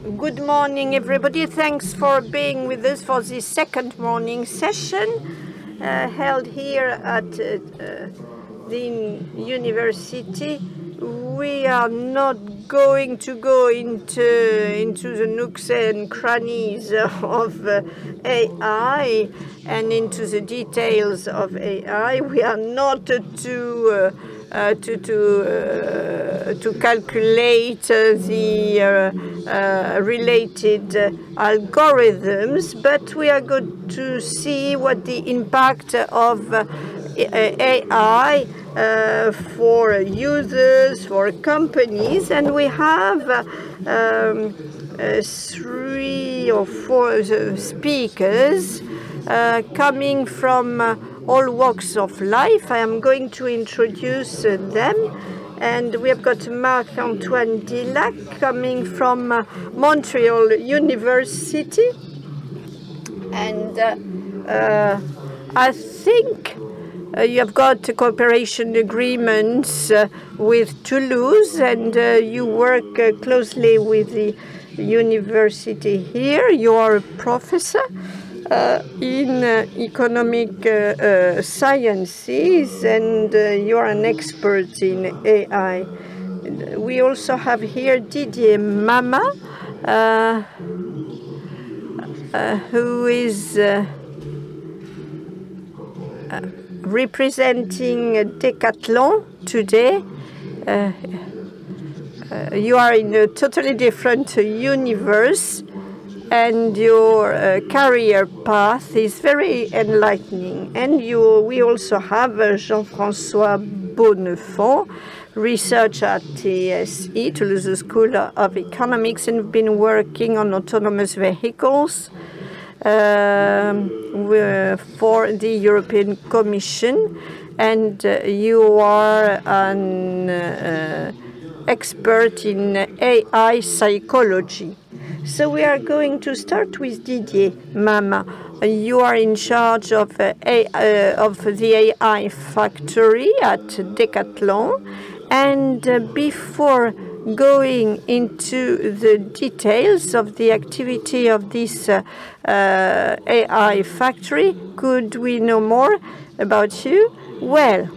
Good morning, everybody. Thanks for being with us for this second morning session held here at the university. We are not going to go into the nooks and crannies of AI and into the details of AI. We are not to calculate the related algorithms, but we are going to see what the impact of AI for users, for companies, and we have 3 or 4 speakers coming from all walks of life. I am going to introduce them, and we have got Marc-Antoine Dilhac coming from Montréal University, and I think you have got cooperation agreements with Toulouse, and you work closely with the university here. You are a professor in economic sciences, and you are an expert in AI. We also have here Didier Mama, who is representing Decathlon today. You are in a totally different universe, and your career path is very enlightening. And we also have Jean-François Bonnefon, research at TSE, Toulouse School of Economics, and been working on autonomous vehicles for the European Commission. And you are an expert in AI psychology. So we are going to start with Didier Mama. You are in charge of the AI factory at Decathlon. And before going into the details of the activity of this AI factory, could we know more about you? Well,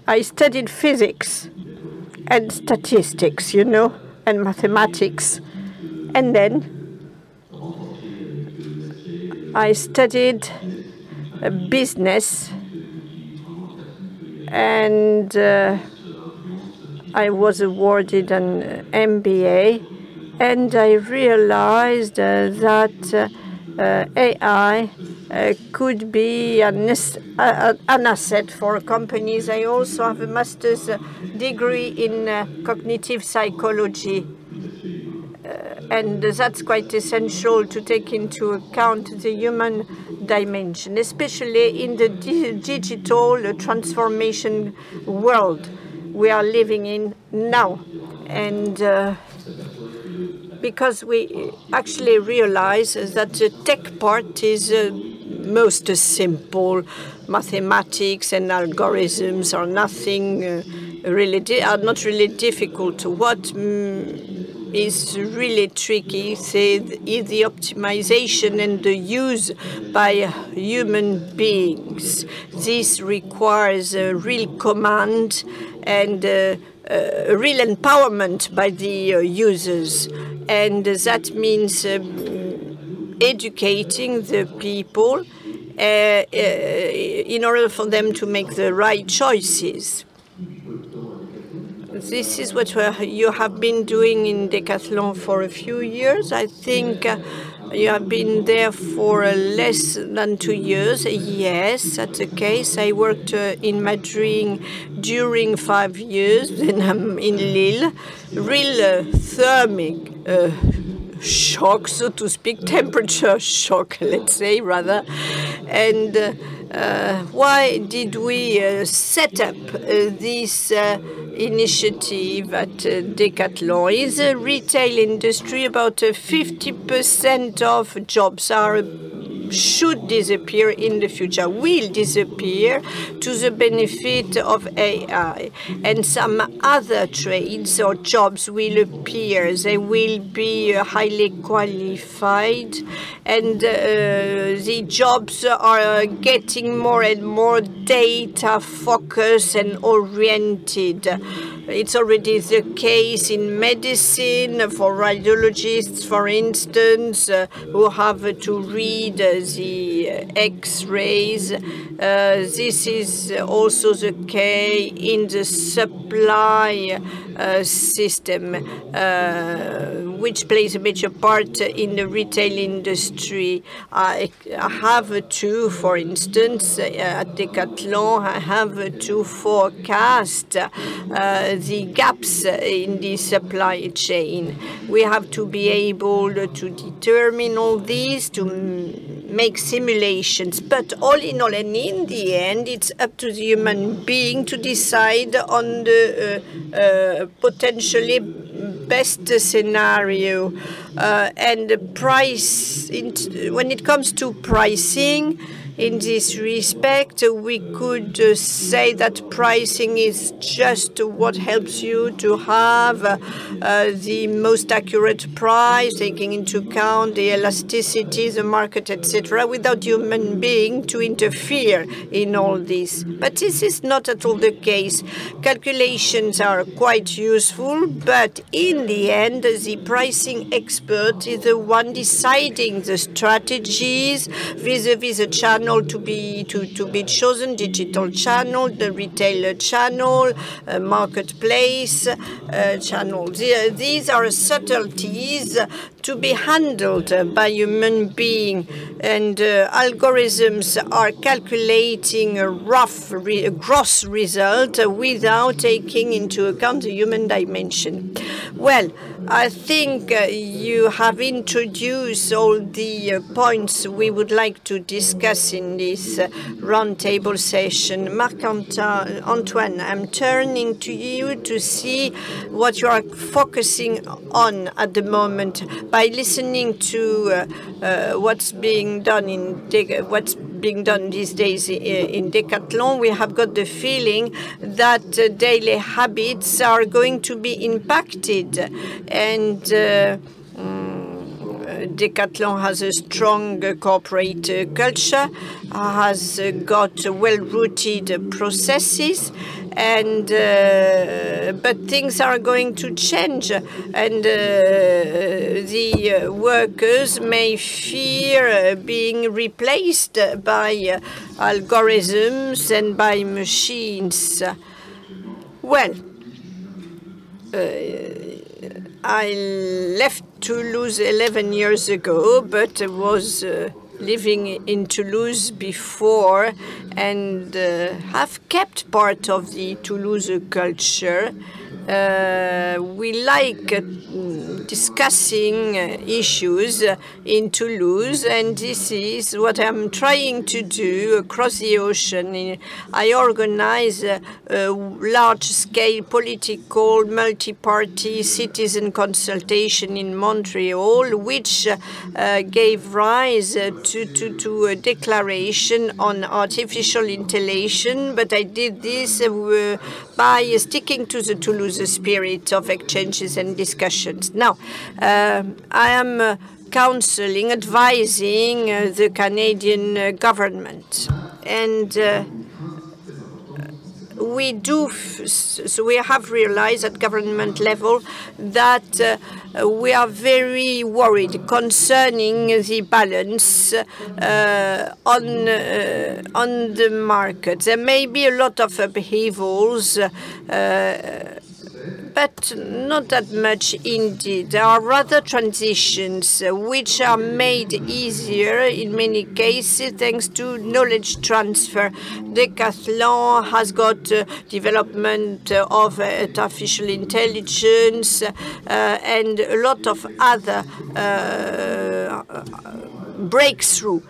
I studied physics and statistics, you know, and mathematics. And then I studied business, and I was awarded an MBA, and I realized that AI could be an asset for companies. I also have a master's degree in cognitive psychology, and that's quite essential to take into account the human dimension, especially in the digital transformation world we are living in now. And because we actually realize that the tech part is most simple. Mathematics and algorithms are nothing are not really difficult. What is really tricky is the optimization and the use by human beings. This requires a real command and real empowerment by the users, and that means educating the people in order for them to make the right choices. This is what you have been doing in Decathlon for a few years. I think you have been there for less than 2 years. Yes, that's the case. I worked in Madrid during 5 years, then I'm in Lille. Real thermic shock, so to speak, temperature shock, let's say, rather. And why did we set up this initiative at Decathlon? Is a retail industry. About 50% of jobs are should disappear in the future, will disappear to the benefit of AI. And some other trades or jobs will appear. They will be highly qualified, and the jobs are getting more and more data focused and oriented. It's already the case in medicine for radiologists, for instance, who have to read the X-rays. This is also the case in the supply system, which plays a major part in the retail industry. I have to, for instance, at Decathlon, I have to forecast the gaps in the supply chain. We have to be able to determine all these, to make simulations. But all in all, and in the end, it's up to the human being to decide on the potentially best scenario. And the price, when it comes to pricing, in this respect, we could say that pricing is just what helps you to have the most accurate price, taking into account the elasticity, the market, etc., without human being to interfere in all this. But this is not at all the case. Calculations are quite useful, but in the end, the pricing expert is the one deciding the strategies vis-a-vis the channel to be chosen, digital channel, the retailer channel, marketplace channel. These are subtleties to be handled by human being, and algorithms are calculating a gross result without taking into account the human dimension. Well, I think you have introduced all the points we would like to discuss in this roundtable session. Marc-Antoine, I'm turning to you to see what you are focusing on at the moment. By listening to what's being done these days in Decathlon, we have got the feeling that daily habits are going to be impacted, and Decathlon has a strong corporate culture, has got well-rooted processes, and but things are going to change, and the workers may fear being replaced by algorithms and by machines. Well, I left Toulouse 11 years ago, but I was living in Toulouse before, and have kept part of the Toulouse culture. We like discussing issues in Toulouse, and this is what I'm trying to do across the ocean. I organize a large-scale political multi-party citizen consultation in Montreal, which gave rise to a declaration on artificial intelligence, but I did this by sticking to the Toulouse spirit of exchanges and discussions. Now, I am counseling, advising the Canadian government, and we have realized at government level that we are very worried concerning the balance on the market. There may be a lot of upheavals, but not that much indeed. There are rather transitions which are made easier in many cases thanks to knowledge transfer. Decathlon has got development of artificial intelligence and a lot of other breakthrough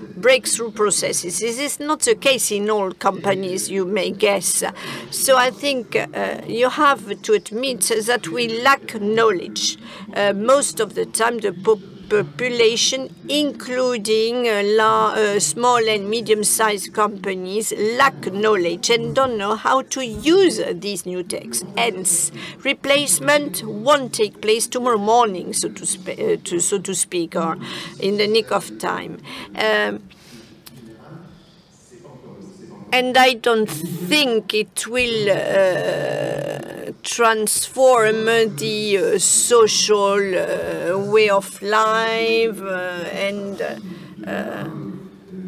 processes. This is not the case in all companies, you may guess. So I think you have to admit that we lack knowledge. Most of the time, the population, including small and medium-sized companies, lack knowledge and don't know how to use these new techs. Hence, replacement won't take place tomorrow morning, so to speak, or in the nick of time. And I don't think it will transform the social way of life and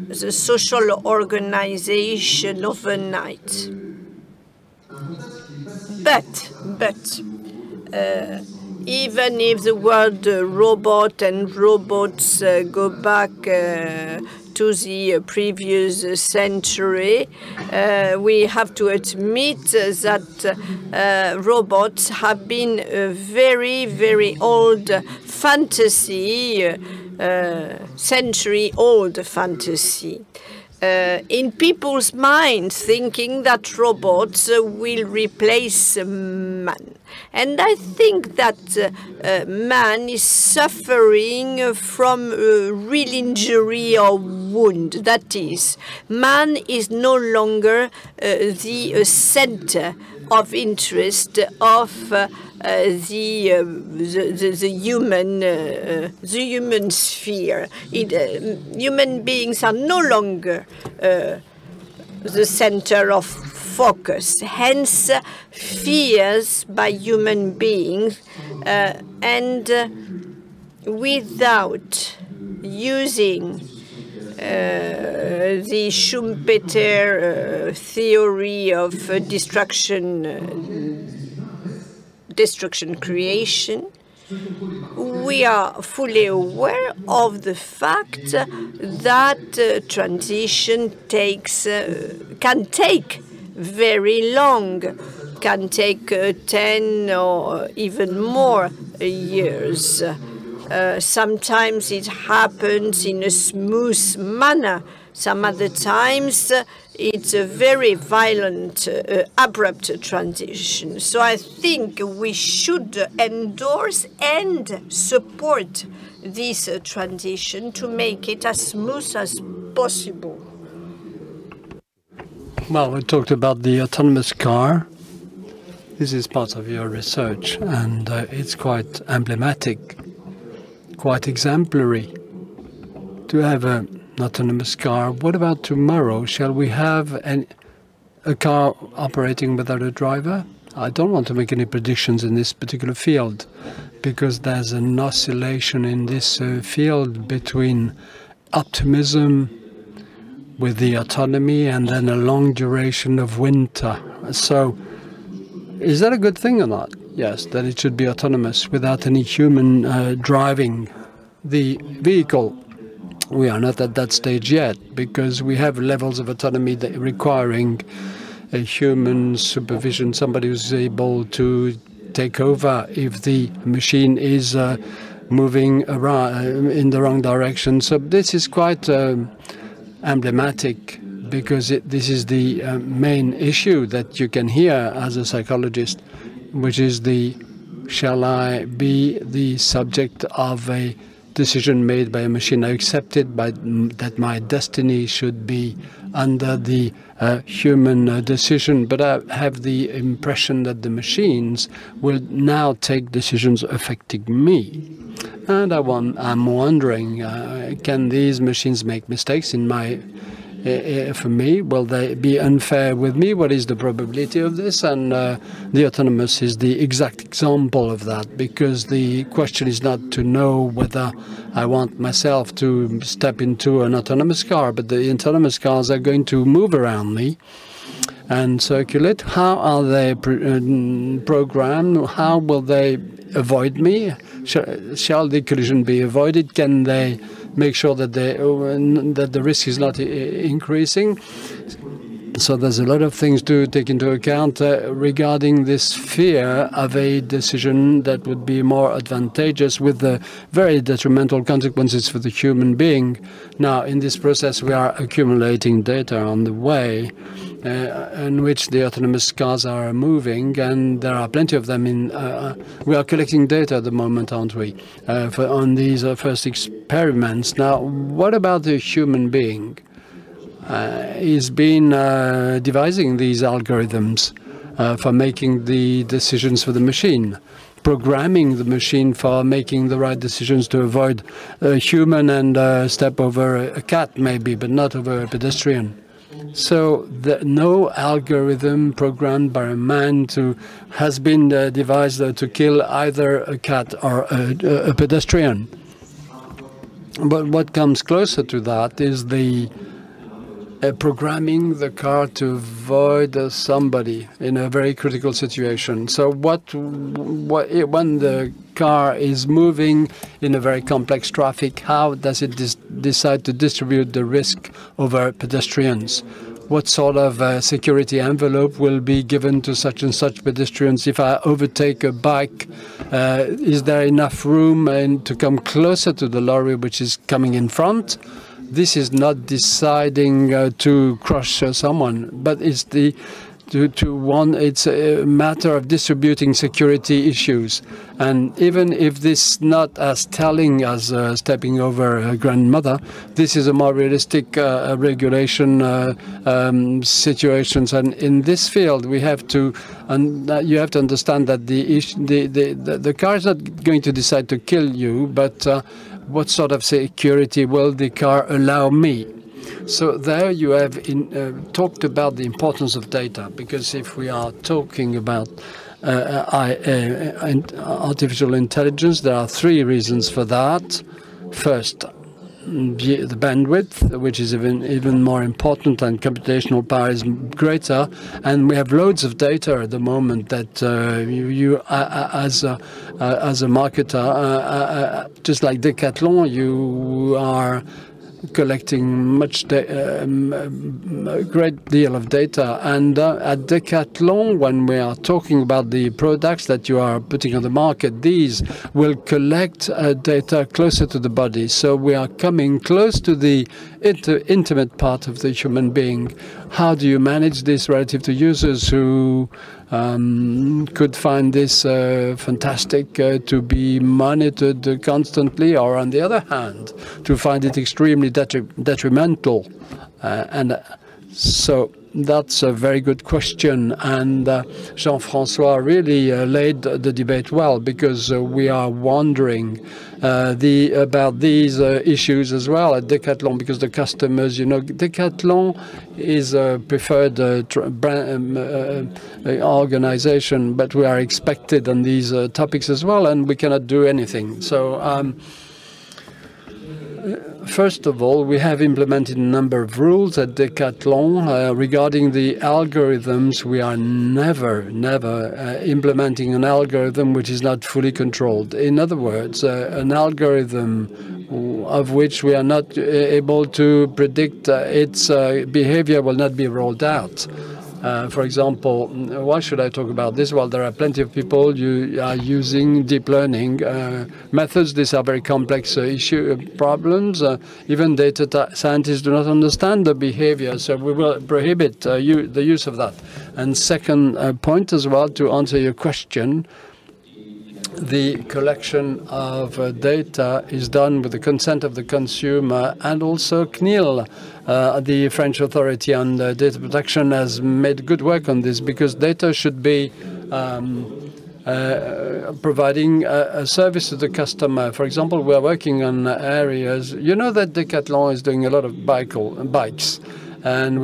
the social organization overnight. But even if the word robot and robots go back to the previous century, we have to admit that robots have been a very, very old fantasy, century-old fantasy. In people's minds, thinking that robots will replace man. And I think that man is suffering from a real injury or wound. That is, man is no longer the center of interest of the human sphere. Human beings are no longer the center of focus. Hence, fears by human beings, and without using the Schumpeter theory of destruction creation, we are fully aware of the fact that transition can take very long, can take 10 or even more years. Sometimes it happens in a smooth manner. Some other times it's a very violent, abrupt transition. So I think we should endorse and support this transition to make it as smooth as possible. Well, we talked about the autonomous car. This is part of your research, and it's quite emblematic, quite exemplary to have an autonomous car. What about tomorrow? Shall we have a car operating without a driver? I don't want to make any predictions in this particular field, because there's an oscillation in this field between optimism with the autonomy and then a long duration of winter. So is that a good thing or not? Yes, that it should be autonomous without any human driving the vehicle. We are not at that stage yet, because we have levels of autonomy that requiring a human supervision, somebody who's able to take over if the machine is moving around in the wrong direction. So this is quite emblematic, because this is the main issue that you can hear as a psychologist, which is shall I be the subject of a decision made by a machine? I accepted that my destiny should be under the human decision, but I have the impression that the machines will now take decisions affecting me. And I'm wondering, can these machines make mistakes for me? Will they be unfair with me? What is the probability of this? And the autonomous is the exact example of that, because the question is not to know whether I want myself to step into an autonomous car, but the autonomous cars are going to move around me and circulate. How are they programmed? How will they avoid me? Shall the collision be avoided? Can they make sure that the risk is not increasing? So there's a lot of things to take into account regarding this fear of a decision that would be more advantageous with the very detrimental consequences for the human being. Now, in this process, we are accumulating data on the way in which the autonomous cars are moving, and there are plenty of them. We are collecting data at the moment, aren't we, on these first experiments. Now, what about the human being? He's been devising these algorithms for making the decisions for the machine, programming the machine for making the right decisions to avoid a human and step over a cat, maybe, but not over a pedestrian. So no algorithm programmed by a man has been devised to kill either a cat or a pedestrian. But what comes closer to that is the programming the car to avoid somebody in a very critical situation. So when the car is moving in a very complex traffic, how does it decide to distribute the risk over pedestrians? What sort of security envelope will be given to such and such pedestrians? If I overtake a bike, is there enough room to come closer to the lorry which is coming in front? This is not deciding to crush someone, but it's it's a matter of distributing security issues. And even if this is not as telling as stepping over a grandmother, this is a more realistic regulation situations. And in this field, we have to, you have to understand that the car is not going to decide to kill you, but what sort of security will the car allow me? So there you have talked about the importance of data, because if we are talking about artificial intelligence, there are three reasons for that. First, the bandwidth, which is even more important, and computational power is greater, and we have loads of data at the moment that you as a marketer, just like Decathlon, you are collecting a great deal of data. And at Decathlon, when we are talking about the products that you are putting on the market, these will collect data closer to the body. So we are coming close to the intimate part of the human being. How do you manage this relative to users who could find this fantastic to be monitored constantly, or on the other hand, to find it extremely detrimental? And so that's a very good question. And Jean-François really laid the debate well, because we are wondering about these issues as well at Decathlon, because the customers, Decathlon is a preferred organization, but we are expected on these topics as well, and we cannot do anything. So first of all, we have implemented a number of rules at Decathlon regarding the algorithms. We are never implementing an algorithm which is not fully controlled. In other words, an algorithm of which we are not able to predict its behavior will not be rolled out. For example, why should I talk about this? Well, there are plenty of people who are using deep learning methods. These are very complex problems. Even data scientists do not understand the behavior, so we will prohibit the use of that. And second point as well, to answer your question, the collection of data is done with the consent of the consumer, and also CNIL, the French authority on data protection, has made good work on this, because data should be providing a service to the customer. For example, we are working on areas. You know that Decathlon is doing a lot of bikes, and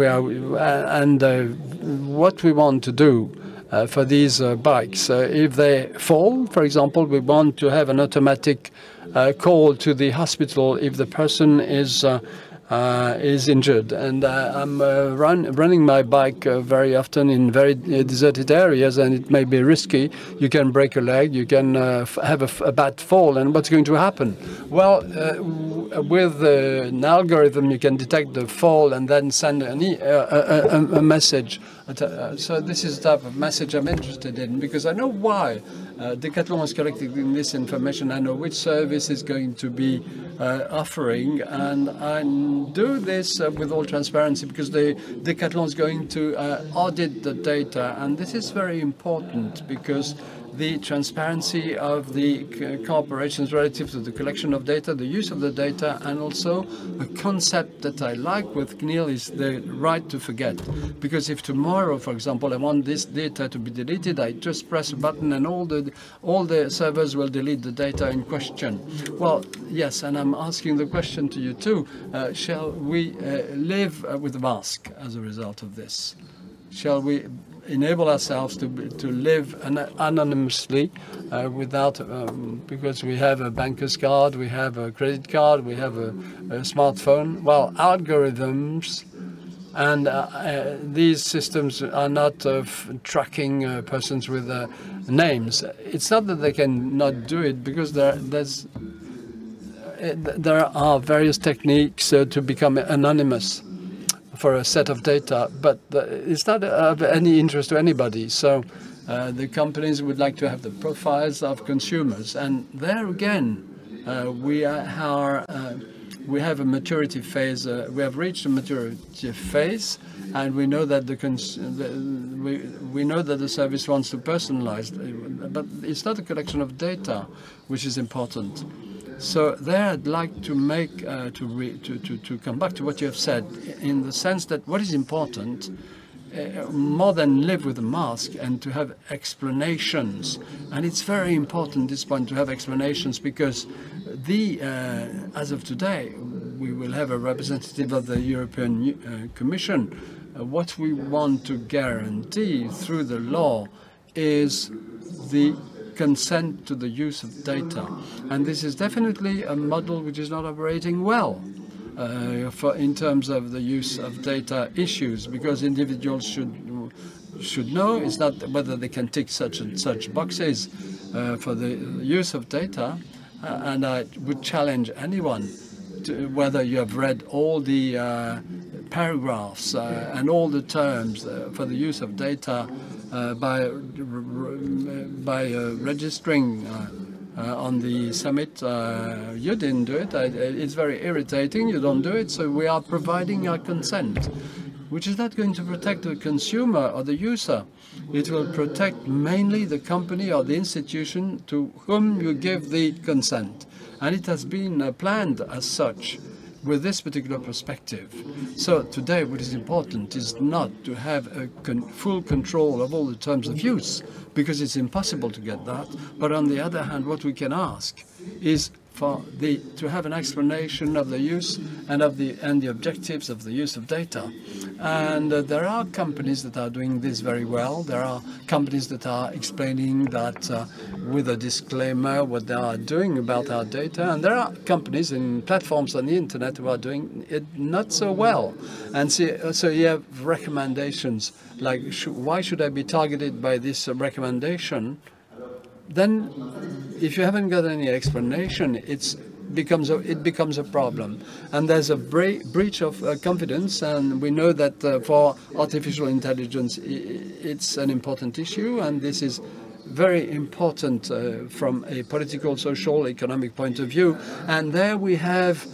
what we want to do for these bikes, if they fall, for example, we want to have an automatic call to the hospital if the person is injured. And I'm running my bike very often in very deserted areas, and it may be risky. You can break a leg, you can have a bad fall, and what's going to happen? Well, with an algorithm, you can detect the fall and then send a message. So this is the type of message I'm interested in, because I know why Decathlon is collecting this information. I know which service is going to be offering, and I do this with all transparency, because Decathlon is going to audit the data, and this is very important because the transparency of the corporations relative to the collection of data, the use of the data, and also a concept that I like with CNIL is the right to forget. Because if tomorrow, for example, I want this data to be deleted, I just press a button and all the servers will delete the data in question. Well, yes, and I'm asking the question to you too. Shall we live with a mask as a result of this? Shall we enable ourselves to live anonymously without, because we have a banker's card, we have a credit card, we have a smartphone. Well, algorithms and these systems are not tracking persons with names. It's not that they can not do it, because there are various techniques to become anonymous for a set of data, but it's not of any interest to anybody. So the companies would like to have the profiles of consumers, and there again we have a maturity phase. We have reached a maturity phase, and we know that we know that the service wants to personalize, but it's not a collection of data which is important. So there, I'd like to make to come back to what you have said, in the sense that what is important, more than live with a mask, and to have explanations. And it's very important at this point to have explanations, because as of today, we will have a representative of the European Commission. What we want to guarantee through the law is the consent to the use of data, and this is definitely a model which is not operating well in terms of the use of data issues, because individuals should know. It's not whether they can tick such and such boxes for the use of data, and I would challenge anyone to, whether you have read all the paragraphs and all the terms for the use of data by registering on the summit. You didn't do it. It's very irritating. You don't do it. So we are providing our consent, which is not going to protect the consumer or the user. It will protect mainly the company or the institution to whom you give the consent. And it has been planned as such with this particular perspective. So today what is important is not to have a full control of all the terms of use, because it's impossible to get that. But on the other hand, what we can ask is to have an explanation of the use and the objectives of the use of data. And there are companies that are doing this very well. There are companies that are explaining that with a disclaimer what they are doing about our data. And there are companies and platforms on the internet who are doing it not so well. And so you have recommendations like, why should I be targeted by this recommendation? Then, if you haven't got any explanation, it becomes a problem, and there's a breach of confidence. And we know that for artificial intelligence, it's an important issue, and this is very important from a political, social, economic point of view. And there we have,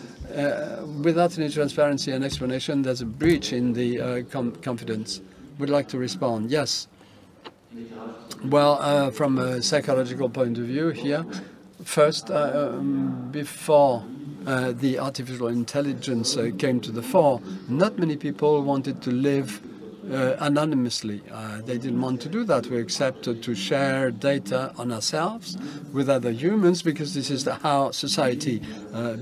without any transparency and explanation, there's a breach in the confidence. Would like to respond? Yes. Well, from a psychological point of view here, first, before the artificial intelligence came to the fore, not many people wanted to live anonymously. They didn't want to do that. We accepted to share data on ourselves with other humans, because this is how society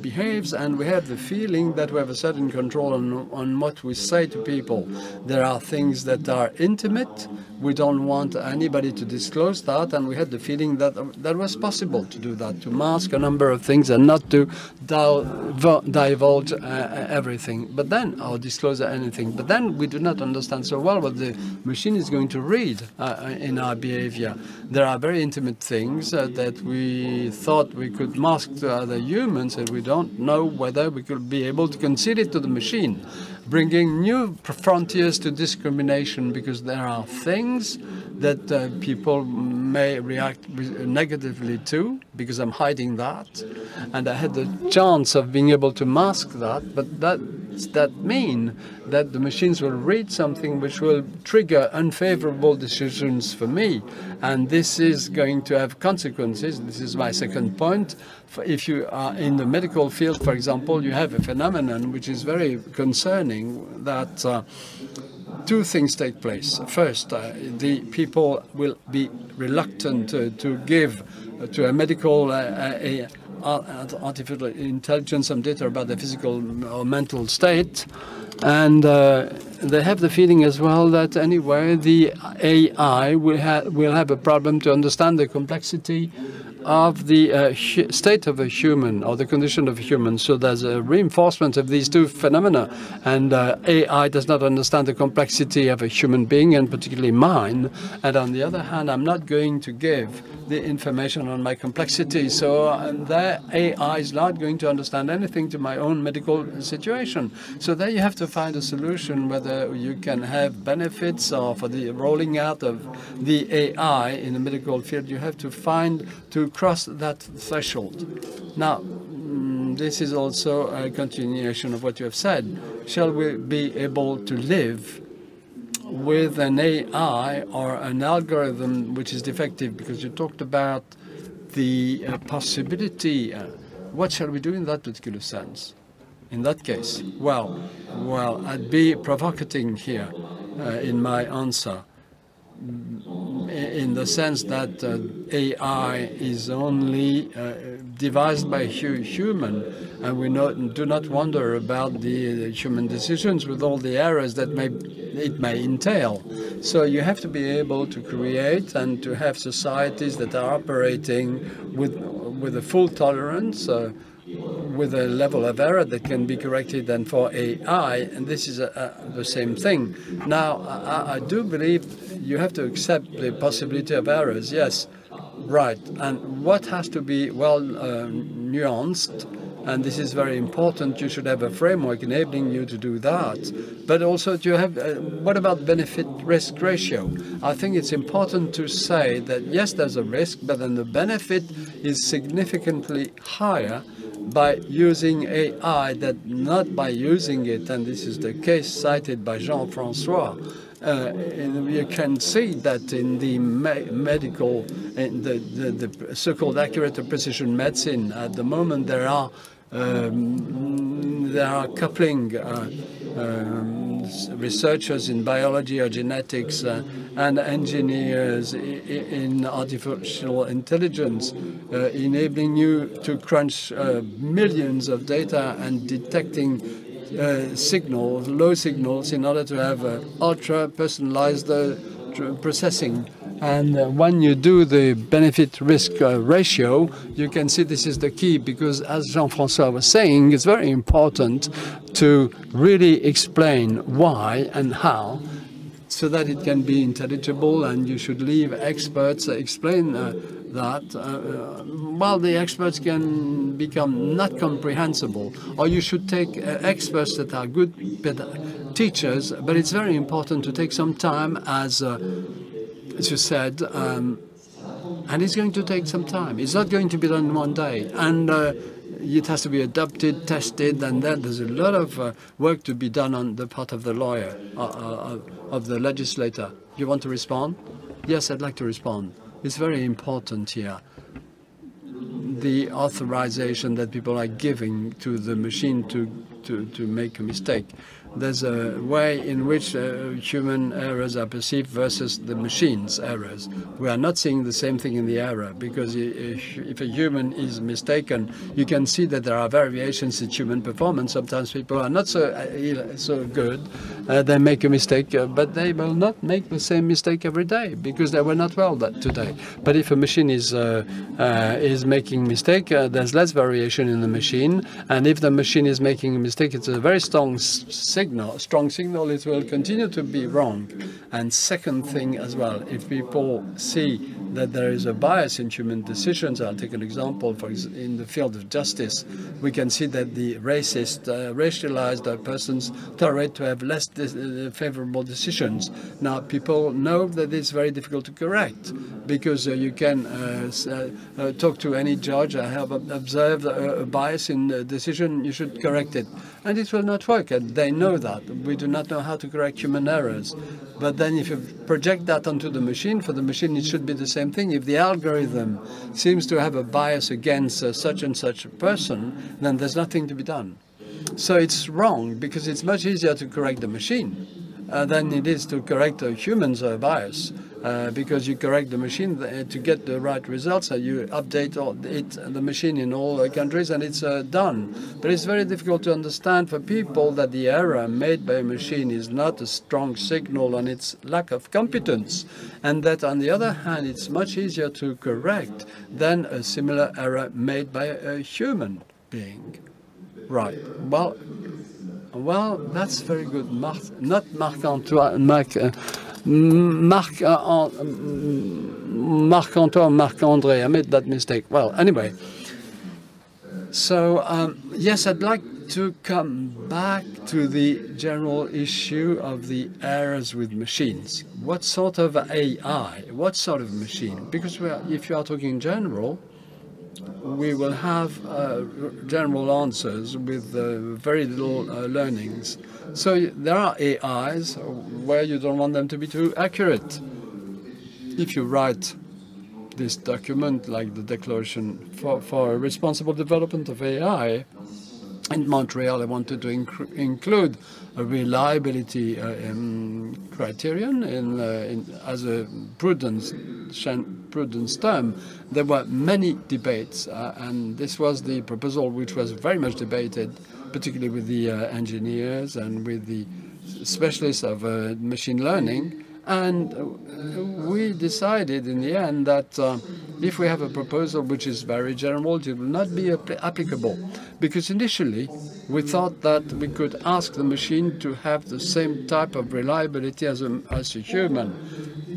behaves, and we have the feeling that we have a certain control on what we say to people. There are things that are intimate. We don't want anybody to disclose that, and we had the feeling that that was possible to do that, to mask a number of things and not to divulge everything, but then, or disclose anything. But then we do not understand so well what the machine is going to read in our behavior. There are very intimate things that we thought we could mask to other humans, and we don't know whether we could be able to concede it to the machine, bringing new frontiers to discrimination, because there are things that people may react negatively to, because I'm hiding that. And I had the chance of being able to mask that, but does that mean that the machines will read something which will trigger unfavorable decisions for me? And this is going to have consequences. This is my second point. If you are in the medical field, for example, you have a phenomenon which is very concerning, that two things take place. First, the people will be reluctant to give to a medical artificial intelligence some data about the physical or mental state. And they have the feeling as well that anyway the AI will have a problem to understand the complexity of the state of a human, or the condition of a human. So there's a reinforcement of these two phenomena, and AI does not understand the complexity of a human being, and particularly mine. And on the other hand, I'm not going to give the information on my complexity, so the AI is not going to understand anything to my own medical situation. So there you have to find a solution, whether you can have benefits or for the rolling out of the AI in the medical field. You have to find to cross that threshold. Now, this is also a continuation of what you have said. Shall we be able to live with an AI or an algorithm which is defective? Because you talked about the possibility. What shall we do in that particular sense? In that case, well, I'd be provocating here in my answer, in the sense that AI is only devised by a human, and we do not wonder about the human decisions with all the errors that it may entail. So you have to be able to create and to have societies that are operating with a full tolerance, with a level of error that can be corrected, and for AI, and this is the same thing. Now, I do believe you have to accept the possibility of errors, yes, right, and what has to be well nuanced, and this is very important. You should have a framework enabling you to do that, but also to have, what about benefit-risk ratio? I think it's important to say that, yes, there's a risk, but then the benefit is significantly higher by using AI than not by using it, and this is the case cited by Jean-François. You can see that in the medical, in the so-called accurate or precision medicine, at the moment there are coupling researchers in biology or genetics and engineers in artificial intelligence, enabling you to crunch millions of data and detecting signals, low signals, in order to have ultra-personalized processing. And when you do the benefit-risk ratio, you can see this is the key, because as Jean-François was saying, it's very important to really explain why and how, so that it can be intelligible, and you should leave experts explain that, while the experts can become not comprehensible, or you should take experts that are good teachers, but it's very important to take some time, as you said, and it's going to take some time. It's not going to be done in one day, and it has to be adopted, tested, and then there's a lot of work to be done on the part of the lawyer, of the legislator. You want to respond? Yes, I'd like to respond. It's very important here, the authorization that people are giving to the machine to make a mistake. There's a way in which human errors are perceived versus the machine's errors. We are not seeing the same thing in the error, because if a human is mistaken, you can see that there are variations in human performance. Sometimes people are not so good. They make a mistake, but they will not make the same mistake every day, because they were not well today. But if a machine is making a mistake, there's less variation in the machine, and if the machine is making a mistake, mistake, it's a very strong signal. It will continue to be wrong. And second thing as well, if people see that there is a bias in human decisions, I'll take an example. In the field of justice, we can see that the racialized persons tolerate to have less favorable decisions. Now, people know that it's very difficult to correct, because you can talk to any judge. I have observed a bias in the decision, you should correct it. And it will not work, and they know that. We do not know how to correct human errors. But then if you project that onto the machine, for the machine it should be the same thing. If the algorithm seems to have a bias against such and such a person, then there's nothing to be done. So it's wrong, because it's much easier to correct the machine than it is to correct a human's bias. Because you correct the machine to get the right results, you update the machine in all countries, and it's done. But it's very difficult to understand for people that the error made by a machine is not a strong signal on its lack of competence, and that on the other hand it's much easier to correct than a similar error made by a human being. Right. Well, that's very good. Not Marc-Antoine, Marc-Antoine, Marc-André. I made that mistake. Well, anyway. So, yes, I'd like to come back to the general issue of the errors with machines. What sort of AI? What sort of machine? Because if you are talking in general, we will have general answers with very little learnings. So there are AIs where you don't want them to be too accurate. If you write this document, like the Declaration for Responsible Development of AI, in Montreal, I wanted to include a reliability criterion as a prudence term. There were many debates, and this was the proposal which was very much debated, particularly with the engineers and with the specialists of machine learning. And we decided in the end that if we have a proposal which is very general, it will not be applicable. Because initially, we thought that we could ask the machine to have the same type of reliability as a human,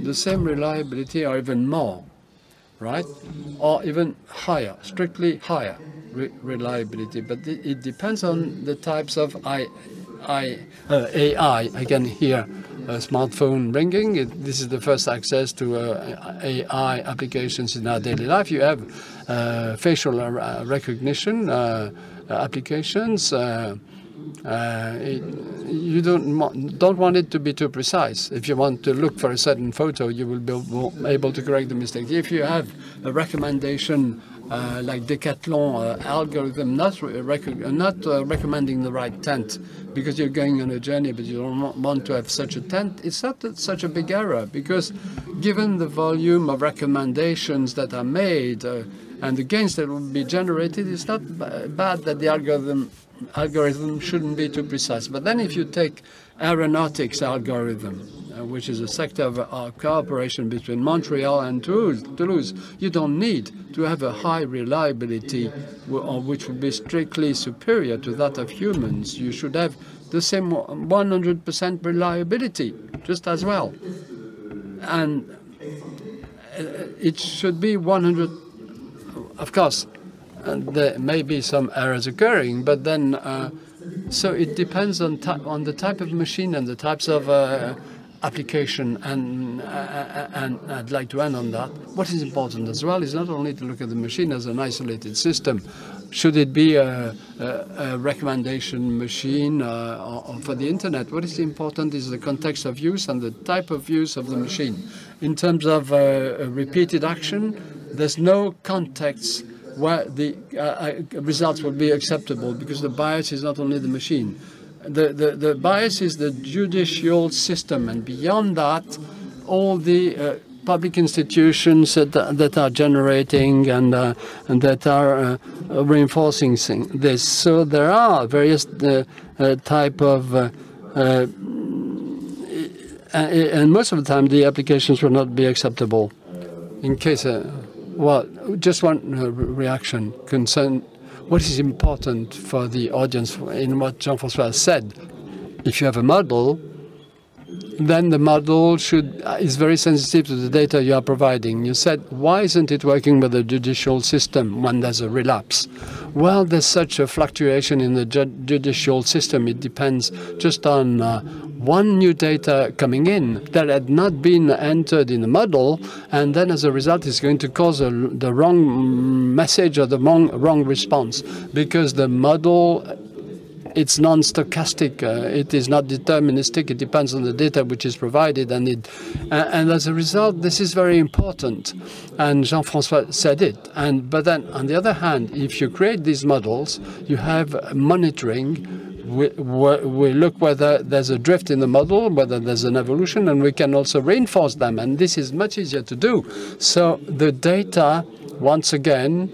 the same reliability or even more, right? Or even higher, strictly higher reliability. But it depends on the types of AI. Again, here, a smartphone ringing. This is the first access to AI applications in our daily life. You have facial recognition applications. You don't want it to be too precise. If you want to look for a certain photo, you will be able to correct the mistake. If you have a recommendation like Decathlon algorithm not recommending the right tent because you're going on a journey but you don't want to have such a tent, it's not such a big error, because given the volume of recommendations that are made and the gains that will be generated, it's not bad that the algorithm shouldn't be too precise. But then if you take aeronautics algorithm, which is a sector of cooperation between Montreal and Toulouse, you don't need to have a high reliability, which would be strictly superior to that of humans. You should have the same 100% reliability, just as well. And it should be 100. Of course, there may be some errors occurring, but then, so it depends on the type of machine and the types of application, and I'd like to end on that. What is important as well is not only to look at the machine as an isolated system. Should it be a recommendation machine for the internet? What is important is the context of use and the type of use of the machine. In terms of repeated action, there's no context where the results will be acceptable, because the bias is not only the machine. The bias is the judicial system, and beyond that, all the public institutions that are generating and that are reinforcing this. So there are various type of, and most of the time the applications will not be acceptable. In case, well, just one reaction concern what is important for the audience in what Jean-François said. If you have a model, then the model is very sensitive to the data you are providing. You said, why isn't it working with the judicial system when there's a relapse? Well, there's such a fluctuation in the judicial system. It depends just on one new data coming in that had not been entered in the model, and then as a result it's going to cause the wrong message or the wrong response, because the model, it's non-stochastic. It is not deterministic. It depends on the data which is provided, and as a result, this is very important. And Jean-François said it. But then, on the other hand, if you create these models, you have monitoring. We look whether there's a drift in the model, whether there's an evolution, and we can also reinforce them. And this is much easier to do. So the data, once again,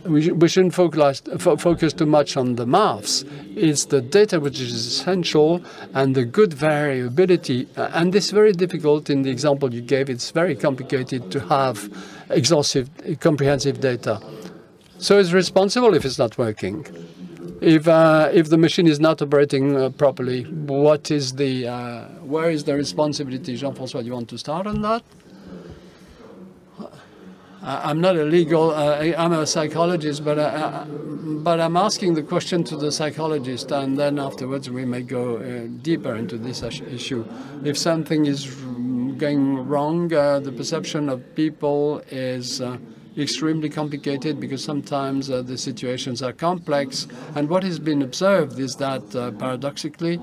we shouldn't focus too much on the maths. It's the data which is essential, and the good variability. And this is very difficult in the example you gave. It's very complicated to have exhaustive, comprehensive data. So it's responsible if it's not working. If the machine is not operating properly, what is where is the responsibility? Jean-François, you want to start on that? I'm not a legal, I'm a psychologist, but I'm asking the question to the psychologist, and then afterwards we may go deeper into this issue. If something is going wrong, the perception of people is extremely complicated, because sometimes the situations are complex. And what has been observed is that, paradoxically,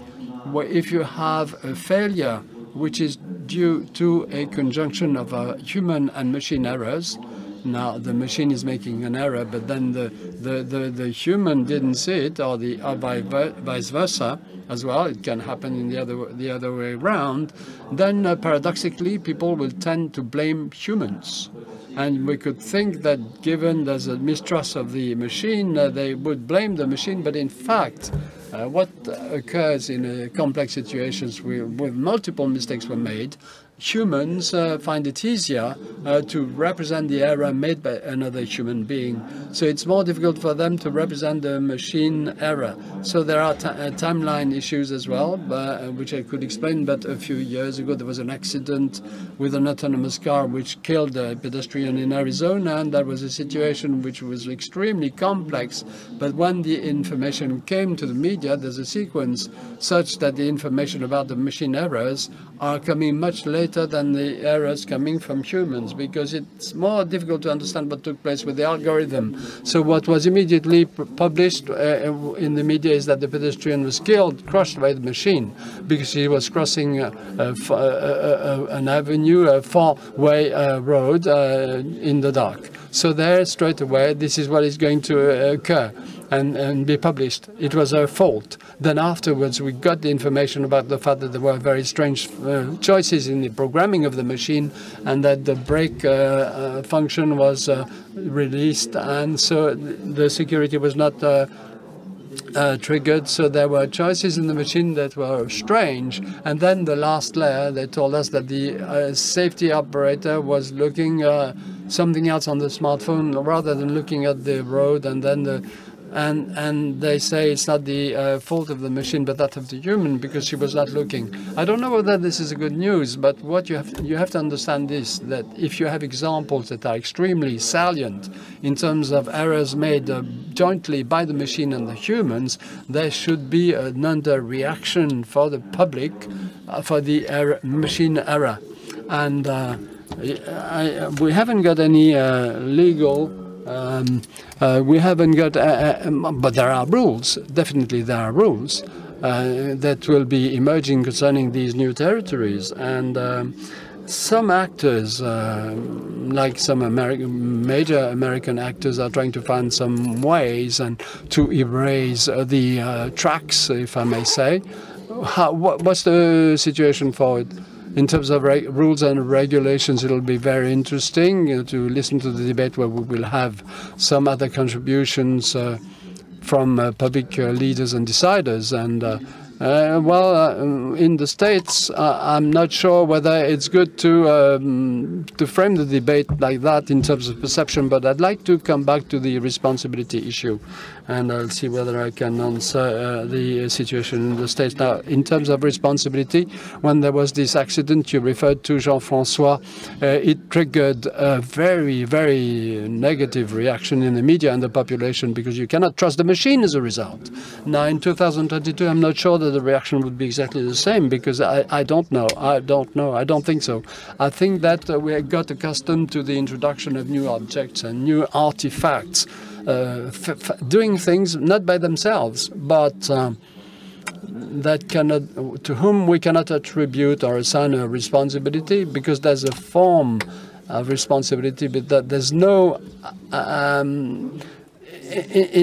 if you have a failure which is due to a conjunction of human and machine errors. Now, the machine is making an error, but then the human didn't see it, or vice versa as well. It can happen in the other way around. Then, paradoxically, people will tend to blame humans. And we could think that given there's a mistrust of the machine, they would blame the machine. But in fact, what occurs in complex situations with multiple mistakes were made, humans find it easier to represent the error made by another human being. So it's more difficult for them to represent the machine error. So there are timeline issues as well, which I could explain. But a few years ago, there was an accident with an autonomous car which killed a pedestrian in Arizona, and that was a situation which was extremely complex. But when the information came to the media, there's a sequence such that the information about the machine errors are coming much later than the errors coming from humans, because it's more difficult to understand what took place with the algorithm. So what was immediately published in the media is that the pedestrian was killed, crushed by the machine, because he was crossing an avenue, a four-way road in the dark. So there, straight away, this is what is going to occur and be published. It was her fault. Then afterwards, we got the information about the fact that there were very strange choices in the programming of the machine, and that the brake function was released, and so the security was not triggered. So there were choices in the machine that were strange. And then the last layer, they told us that the safety operator was looking something else on the smartphone rather than looking at the road, and then and they say it's not the fault of the machine, but that of the human, because she was not looking. I don't know whether this is a good news, but what you have to understand this, that if you have examples that are extremely salient in terms of errors made jointly by the machine and the humans, there should be an under-reaction for the public for the machine error. And we haven't got any legal. We haven't got, but there are rules. Definitely, there are rules that will be emerging concerning these new territories. And some actors, like some major American actors, are trying to find some ways and to erase the tracks, if I may say. What's the situation for it? In terms of rules and regulations, it'll be very interesting to listen to the debate, where we will have some other contributions from public leaders and deciders. And In the States, I'm not sure whether it's good to frame the debate like that in terms of perception, but I'd like to come back to the responsibility issue, and I'll see whether I can answer the situation in the States. Now, in terms of responsibility, when there was this accident you referred to, Jean-François, it triggered a very, very negative reaction in the media and the population, because you cannot trust the machine as a result. Now, in 2022, I'm not sure that the reaction would be exactly the same, because I don't know. I don't think so. I think that we got accustomed to the introduction of new objects and new artifacts, doing things not by themselves, but to whom we cannot attribute or assign a responsibility, because there's a form of responsibility, but that there's no. In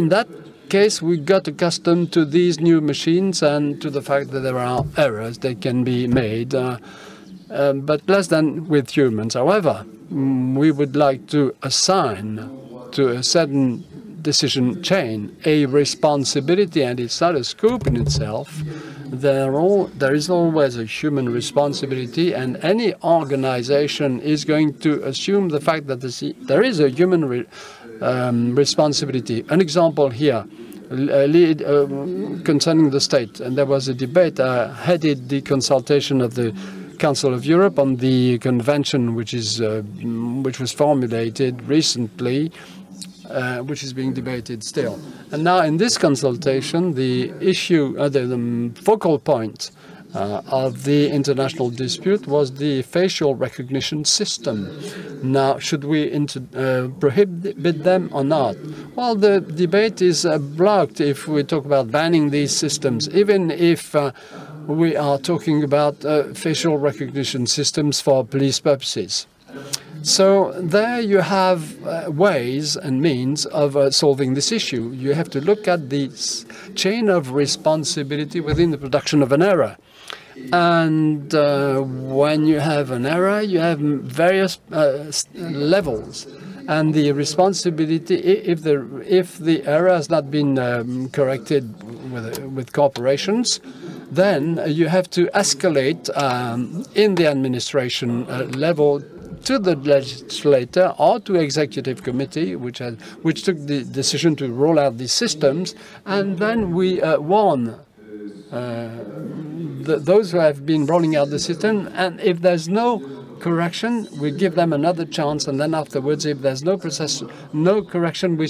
that case, we got accustomed to these new machines and to the fact that there are errors that can be made, but less than with humans. However, we would like to assign to a certain decision chain a responsibility, and it's not a scope in itself. There is always a human responsibility, and any organization is going to assume the fact that there is a human responsibility. An example here, concerning the state, and there was a debate headed the consultation of the Council of Europe on the convention, which was formulated recently, which is being debated still. And now in this consultation, the issue, the focal point of the international dispute was the facial recognition system. Now, should we prohibit them or not? Well, the debate is blocked if we talk about banning these systems, even if we are talking about facial recognition systems for police purposes. So there you have ways and means of solving this issue. You have to look at the chain of responsibility within the production of an error. And when you have an error, you have various levels. And the responsibility, if the error has not been corrected with corporations, then you have to escalate in the administration level to the legislator or to executive committee, which took the decision to roll out these systems, and then we warn those who have been rolling out the system, and if there's no correction, we give them another chance, and then afterwards, if there's no correction, we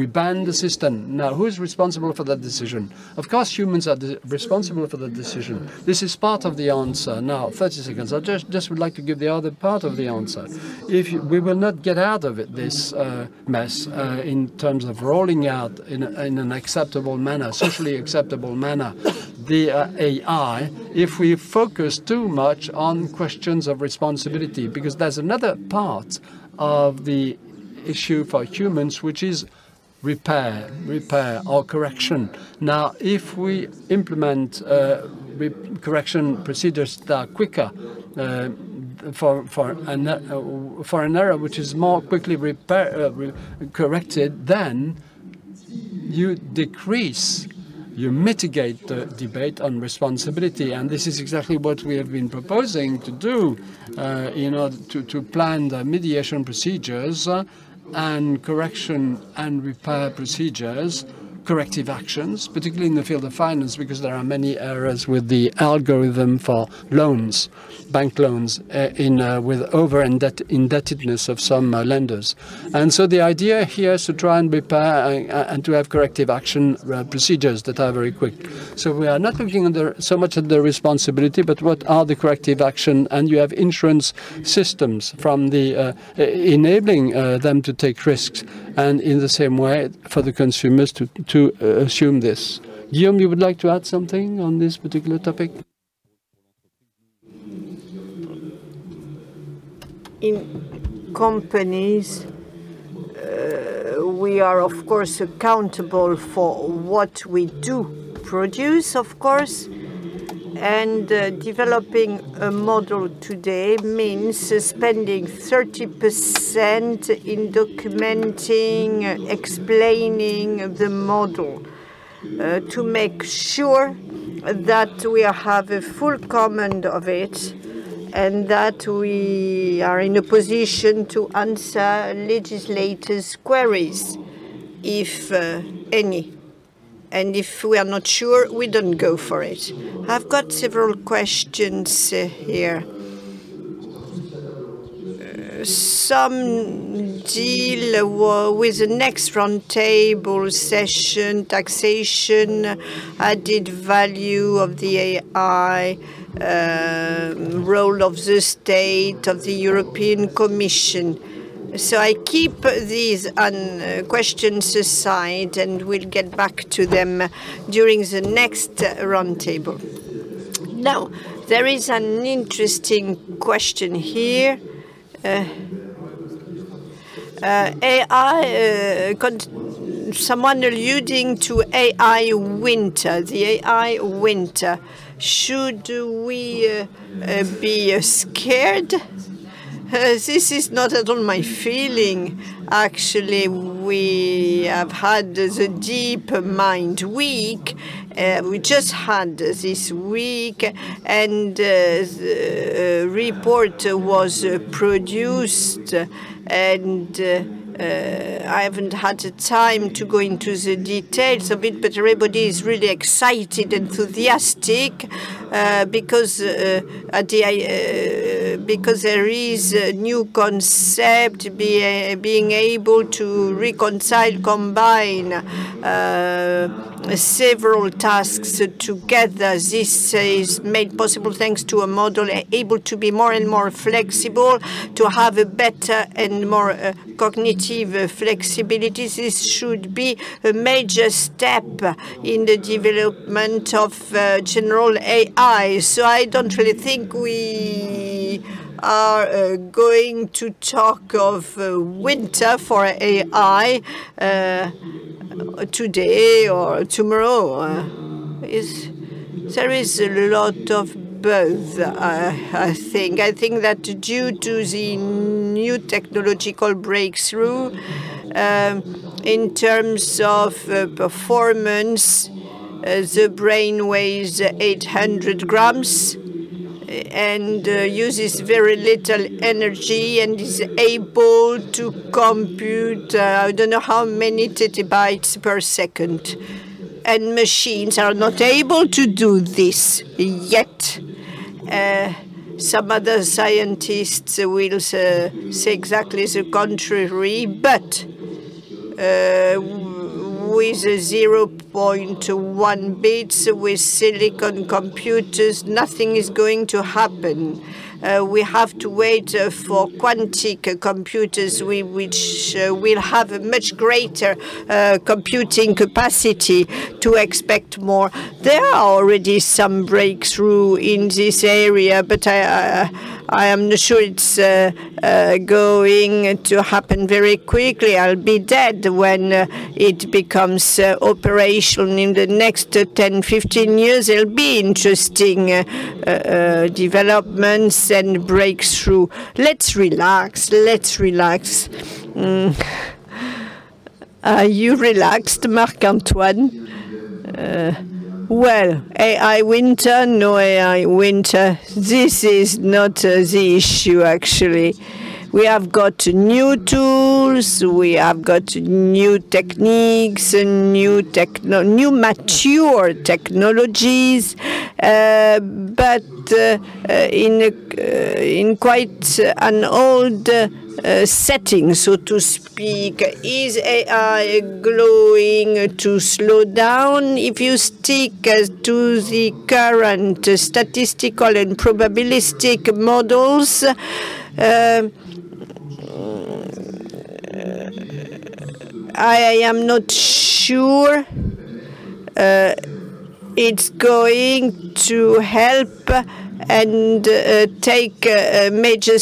ban the system. Now, who is responsible for that decision? Of course, humans are responsible for the decision. This is part of the answer. Now, 30 seconds. I just would like to give the other part of the answer. We will not get out of it, this mess, in terms of rolling out in an acceptable manner, socially acceptable manner, the AI, if we focus too much on questions of responsibility, because there's another part of the issue for humans, which is repair or correction. Now, if we implement correction procedures that are quicker for an error which is more quickly corrected, then you mitigate the debate on responsibility. And this is exactly what we have been proposing to do in order to plan the mediation procedures and correction and repair procedures, corrective actions, particularly in the field of finance, because there are many errors with the algorithm for loans, bank loans, with over-indebtedness of some lenders. And so the idea here is to try and repair and to have corrective action procedures that are very quick. So we are not looking so much at the responsibility, but what are the corrective action? And you have insurance systems from the enabling them to take risks, and in the same way for the consumers to assume this. Guillaume, you would like to add something on this particular topic? In companies, we are, of course, accountable for what we do produce, of course, and developing a model today means spending 30% in documenting, explaining the model to make sure that we have a full command of it, and that we are in a position to answer legislators' queries, if any. And if we are not sure, we don't go for it. I've got several questions here. Some deal with the next roundtable session, taxation, added value of the AI, role of the state, of the European Commission. So I keep these questions aside, and we'll get back to them during the next roundtable. Now, there is an interesting question here. AI, someone alluding to AI winter, the AI winter. Should we be scared? This is not at all my feeling. Actually, we have had the Deep Mind Week. We just had this week, and the report was produced, and I haven't had the time to go into the details of it, but everybody is really excited, enthusiastic, because because there is a new concept, being able to reconcile, combine several tasks together. This is made possible thanks to a model able to be more and more flexible, to have a better and more cognitive flexibility. This should be a major step in the development of general AI. So I don't really think we are going to talk of winter for AI today or tomorrow. There is a lot of both, I think. I think that due to the new technological breakthrough, in terms of performance, the brain weighs 800 grams and uses very little energy and is able to compute I don't know how many petabytes per second. And machines are not able to do this yet. Some other scientists will say exactly the contrary, but with 0.1 bits with silicon computers, nothing is going to happen. We have to wait for quantic computers, which will have a much greater computing capacity to expect more. There are already some breakthrough in this area, but I am not sure it's going to happen very quickly. I'll be dead when it becomes operational in the next 10, 15 years. There'll be interesting developments and breakthrough. Let's relax. Let's relax. Are you relaxed, Marc-Antoine? Well, AI winter, no AI winter. This is not the issue, actually. We have got new tools, we have got new techniques, new mature technologies, but in quite an old setting, so to speak. Is AI going to slow down? If you stick to the current statistical and probabilistic models, I am not sure it's going to help and take a major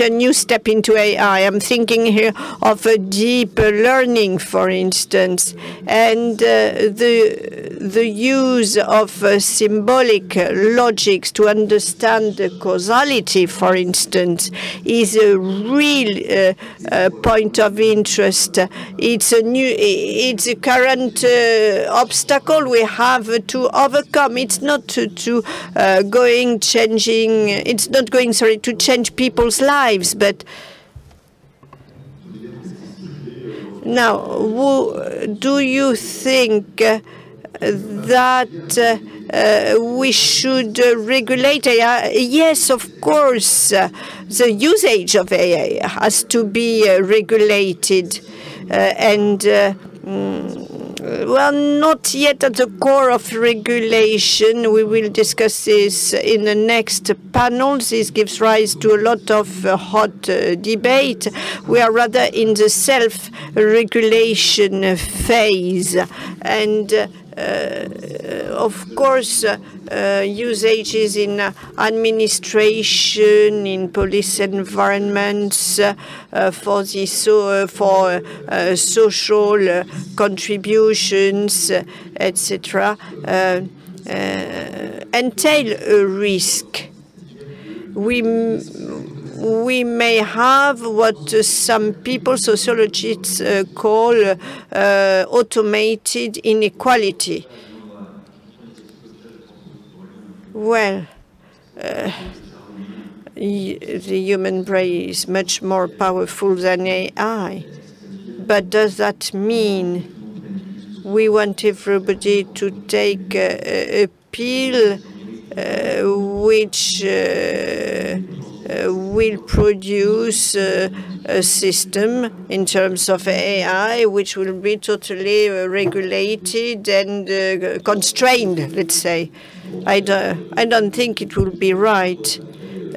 new step into AI. I'm thinking here of a deep learning, for instance, and the use of symbolic logics to understand the causality, for instance, is a real point of interest. It's a current obstacle we have to overcome. It's not to change people's lives, but now, do you think that we should regulate AI? Yes, of course. The usage of AI has to be regulated, well, not yet at the core of regulation. We will discuss this in the next panel. This gives rise to a lot of hot debate. We are rather in the self-regulation phase. And of course, usages in administration, in police environments, for social contributions, etc., entail a risk. We may have what some people, sociologists, call automated inequality. Well, the human brain is much more powerful than AI. But does that mean we want everybody to take a pill which will produce a system in terms of AI which will be totally regulated and constrained, let's say? I don't think it will be right.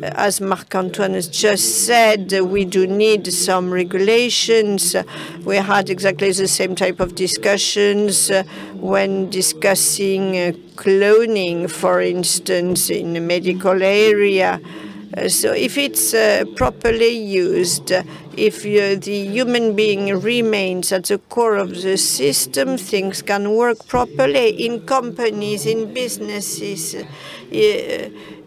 As Marc-Antoine has just said, we do need some regulations. We had exactly the same type of discussions when discussing cloning, for instance, in the medical area. So if it's properly used, if the human being remains at the core of the system, things can work properly in companies, in businesses.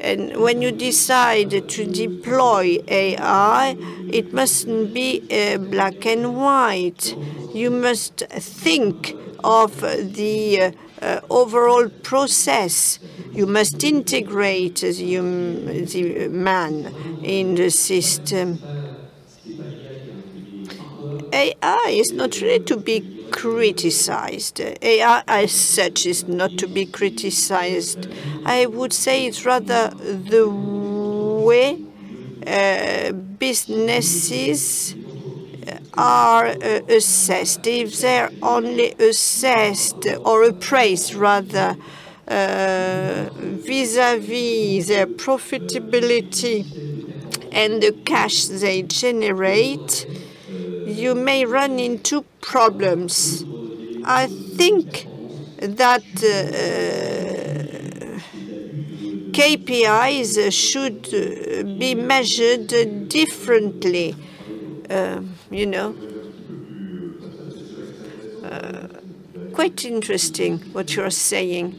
And when you decide to deploy AI, it mustn't be black and white. You must think of the overall process. You must integrate the man in the system. AI is not really to be criticized. AI as such is not to be criticized. I would say it's rather the way businesses are assessed. If they're only assessed or appraised rather vis-à-vis their profitability and the cash they generate, you may run into problems. I think that KPIs should be measured differently. Quite interesting what you're saying.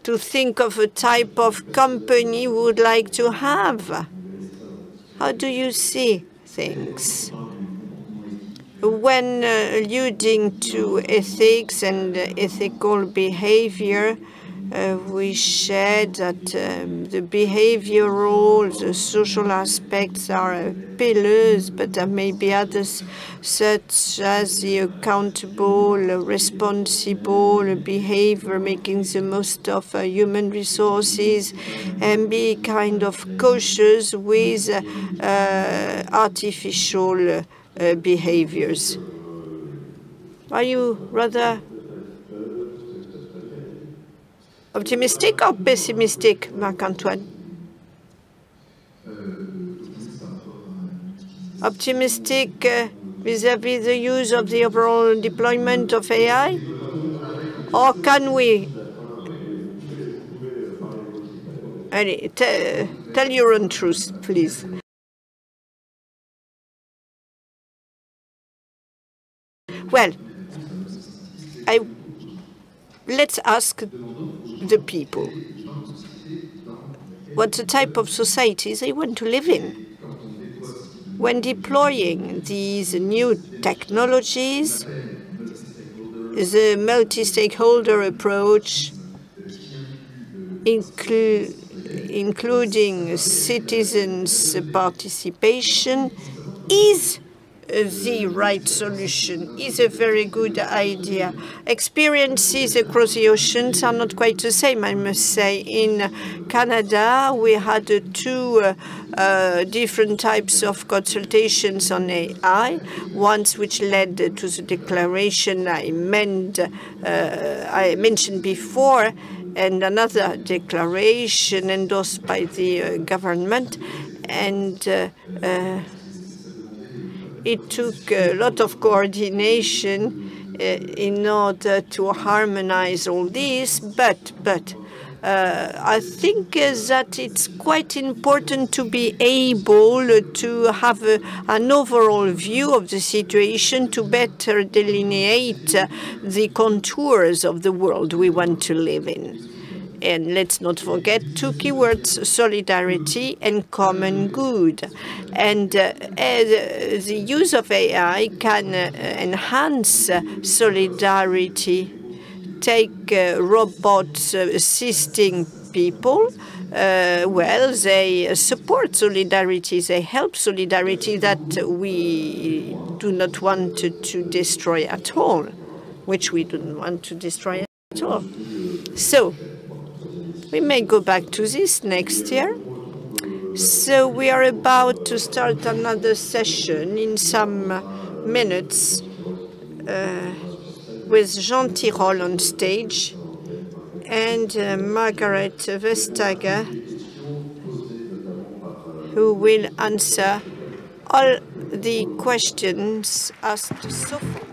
To think of a type of company we would like to have. How do you see things? When alluding to ethics and ethical behavior, we shared that the behavioral, the social aspects are pillars, but there may be others, such as the accountable, responsible behavior, making the most of human resources, and be kind of cautious with artificial behaviors. Are you rather optimistic or pessimistic, Marc-Antoine? Optimistic vis-à-vis the use of the overall deployment of AI? Or can we Tell your own truth, please. Well, let's ask the people what the type of societies they want to live in. When deploying these new technologies, the multi-stakeholder approach, including citizens' participation, is the right solution, is a very good idea. Experiences across the oceans are not quite the same, I must say. In Canada, we had two different types of consultations on AI, ones which led to the declaration I mentioned before, and another declaration endorsed by the government. And it took a lot of coordination in order to harmonize all this, but I think that it's quite important to be able to have an overall view of the situation to better delineate the contours of the world we want to live in. And let's not forget two keywords, solidarity and common good. And the use of AI can enhance solidarity. Take robots assisting people. Well, they support solidarity. They help solidarity that we do not want to destroy at all, which we don't want to destroy at all. So, we may go back to this next year. So we are about to start another session in some minutes with Jean Tirole on stage and Margaret Vestager, who will answer all the questions asked so far.